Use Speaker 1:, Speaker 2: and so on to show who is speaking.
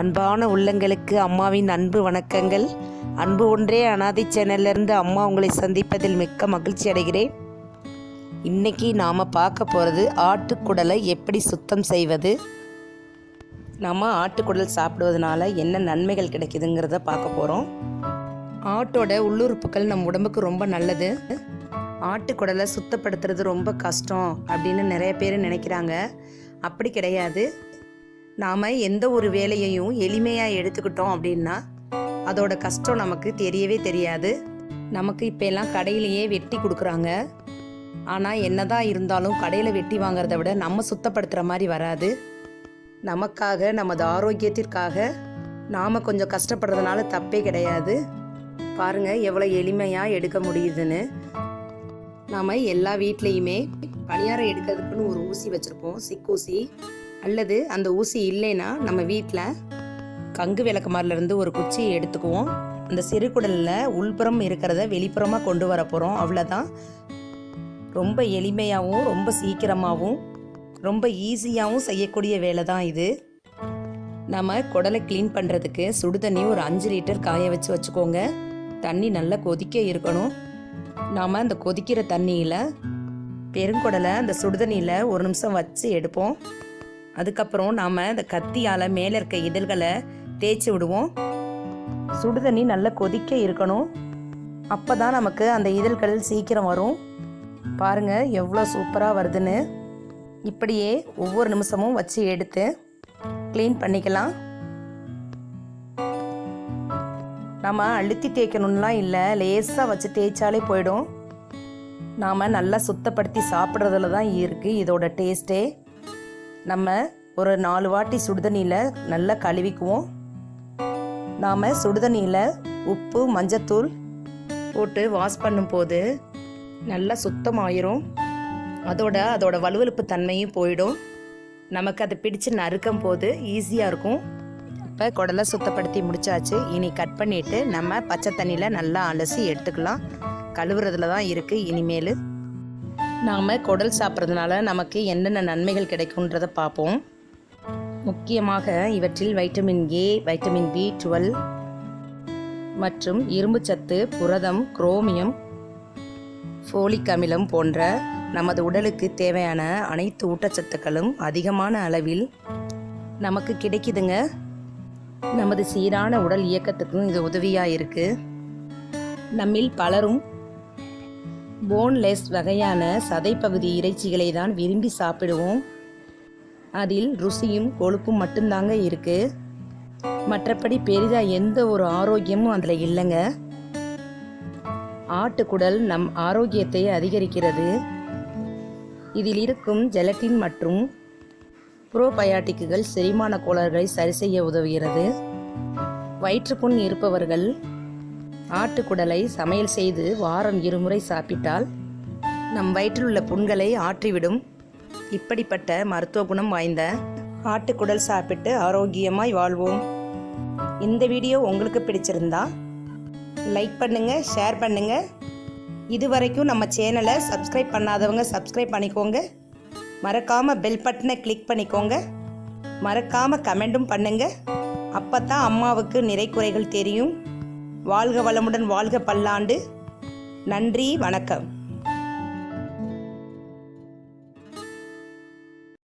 Speaker 1: அன்பான உள்ளங்களுக்கு அம்மாவின் அன்பு வணக்கங்கள். அன்பு ஒன்றே அனாதை சேனல்லேருந்து அம்மா உங்களை சந்திப்பதில் மிக்க மகிழ்ச்சி அடைகிறேன். இன்றைக்கி நாம் பார்க்க போகிறது ஆட்டுக்குடலை எப்படி சுத்தம் செய்வது. நம்ம ஆட்டுக்குடல் சாப்பிடுவதனால என்ன நன்மைகள் கிடைக்குதுங்கிறத பார்க்க போகிறோம். ஆட்டோட உள்ளுறுப்புகள் நம்ம உடம்புக்கு ரொம்ப நல்லது. ஆட்டுக்குடலை சுத்தப்படுத்துறது ரொம்ப கஷ்டம் அப்படின்னு நிறைய பேர் நினைக்கிறாங்க. அப்படி கிடையாது. நாம் எந்த ஒரு வேலையையும் எளிமையாக எடுத்துக்கிட்டோம் அப்படின்னா அதோட கஷ்டம் நமக்கு தெரியவே தெரியாது. நமக்கு இப்போ எல்லாம் கடையிலேயே வெட்டி கொடுக்குறாங்க. ஆனால் என்னதான் இருந்தாலும் கடையில் வெட்டி வாங்குறத விட நம்ம சுத்தப்படுத்துகிற மாதிரி வராது. நமக்காக நமது ஆரோக்கியத்திற்காக நாம் கொஞ்சம் கஷ்டப்படுறதுனால தப்பே கிடையாது. பாருங்கள் எவ்வளோ எளிமையாக எடுக்க முடியுதுன்னு. நாம் எல்லா வீட்லேயுமே பணியாரம் எடுக்கிறதுக்குன்னு ஒரு ஊசி வச்சுருப்போம், சிக்கூசி. அல்லது அந்த ஊசி இல்லைன்னா நம்ம வீட்டில் கங்கு விளக்குமாரிலேருந்து ஒரு குச்சியை எடுத்துக்குவோம். அந்த சிறுகுடலில் உள்புறம் இருக்கிறத வெளிப்புறமாக கொண்டு வர போகிறோம். அவ்வளோதான். ரொம்ப எளிமையாகவும் ரொம்ப சீக்கிரமாகவும் ரொம்ப ஈஸியாகவும் செய்யக்கூடிய வேலை தான் இது. நம்ம குடலை க்ளீன் பண்ணுறதுக்கு சுடுதண்ணி ஒரு 5 லிட்டர் காய வச்சுக்கோங்க. தண்ணி நல்லா கொதிக்க இருக்கணும். நாம் அந்த கொதிக்கிற தண்ணியில் பெருங்குடலை அந்த சுடுதண்ணியில் 1 நிமிஷம் வச்சு எடுப்போம். அதுக்கப்புறம் நாம் அந்த கத்தியால் மேலே இருக்க இதழ்களை தேய்ச்சி விடுவோம். சுடுதண்ணி நல்லா கொதிக்க இருக்கணும். அப்போ தான் நமக்கு அந்த இதழ்கள் சீக்கிரம் வரும். பாருங்கள் எவ்வளோ சூப்பராக வருதுன்னு. இப்படியே ஒவ்வொரு நிமிஷமும் வச்சு எடுத்து க்ளீன் பண்ணிக்கலாம். நம்ம அழுத்தி தேய்க்கணும்லாம் இல்லை, லேசாக வச்சு தேய்ச்சாலே போயிடும். நாம் நல்லா சுத்தப்படுத்தி சாப்பிட்றதுல தான் இருக்குது இதோட டேஸ்ட்டே. நம்ம ஒரு 4 வாட்டி சுடுதண்ணியில் நல்லா கழுவிக்குவோம். நாம் சுடுதண்ணியில் உப்பு மஞ்சத்தூள் போட்டு வாஷ் பண்ணும்போது நல்லா சுத்தமாயிரும். அதோட வலுவலுப்பு தன்மையும் போயிடும். நமக்கு அதை பிடிச்சு நறுக்கும் போது ஈஸியாக இருக்கும். இப்போ குடலை சுத்தப்படுத்தி முடிச்சாச்சு. இனி கட் பண்ணிவிட்டு நம்ம பச்சை தண்ணியில் நல்லா அலசி எடுத்துக்கலாம். கழுவுறதுல தான் இருக்குது இனிமேல். நாம் குடல் சாப்பிட்றதுனால நமக்கு என்னென்ன நன்மைகள் கிடைக்குன்றதை பார்ப்போம். முக்கியமாக இவற்றில் வைட்டமின் ஏ, வைட்டமின் B12 மற்றும் இரும்புச்சத்து, புரதம், குரோமியம், ஃபோலிக் அமிலம் போன்ற நமது உடலுக்கு தேவையான அனைத்து ஊட்டச்சத்துக்களும் அதிகமான அளவில் நமக்கு கிடைக்குதுங்க. நமது சீரான உடல் இயக்கத்துக்கும் இது உதவியாக இருக்குது. நம்மில் பலரும் போன்லெஸ் வகையான சதைப்பகுதி இறைச்சிகளை தான் விரும்பி சாப்பிடுவோம். அதில் ருசியும் கொழுப்பும் மட்டும்தாங்க இருக்குது. மற்றபடி பெரிதாக எந்த ஒரு ஆரோக்கியமும் அதில் இல்லைங்க. ஆட்டுக்குடல் நம் ஆரோக்கியத்தை அதிகரிக்கிறது. இதில் இருக்கும் ஜெலட்டின் மற்றும் புரோபயாட்டிக்குகள் செரிமான கோளாறுகளை சரி செய்ய உதவுகிறது. வயிற்றுப்புண் இருப்பவர்கள் ஆட்டுக்குடலை சமையல் செய்து வாரம் 2 முறை சாப்பிட்டால் நம் வயிற்றில் உள்ள புண்களை ஆற்றிவிடும். இப்படிப்பட்ட மருத்துவ குணம் வாய்ந்த ஆட்டுக்குடல் சாப்பிட்டு ஆரோக்கியமாய் வாழ்வோம். இந்த வீடியோ உங்களுக்கு பிடிச்சிருந்தா லைக் பண்ணுங்கள், ஷேர் பண்ணுங்கள். இதுவரைக்கும் நம்ம சேனலை சப்ஸ்கிரைப் பண்ணாதவங்க சப்ஸ்கிரைப் பண்ணிக்கோங்க. மறக்காமல் பெல் பட்டனை கிளிக் பண்ணிக்கோங்க. மறக்காமல் கமெண்ட்டும் பண்ணுங்கள். அப்போ தான் அம்மாவுக்கு நிறை குறைகள் தெரியும். வாழ்க வளமுடன், வாழ்க பல்லாண்டு. நன்றி, வணக்கம்.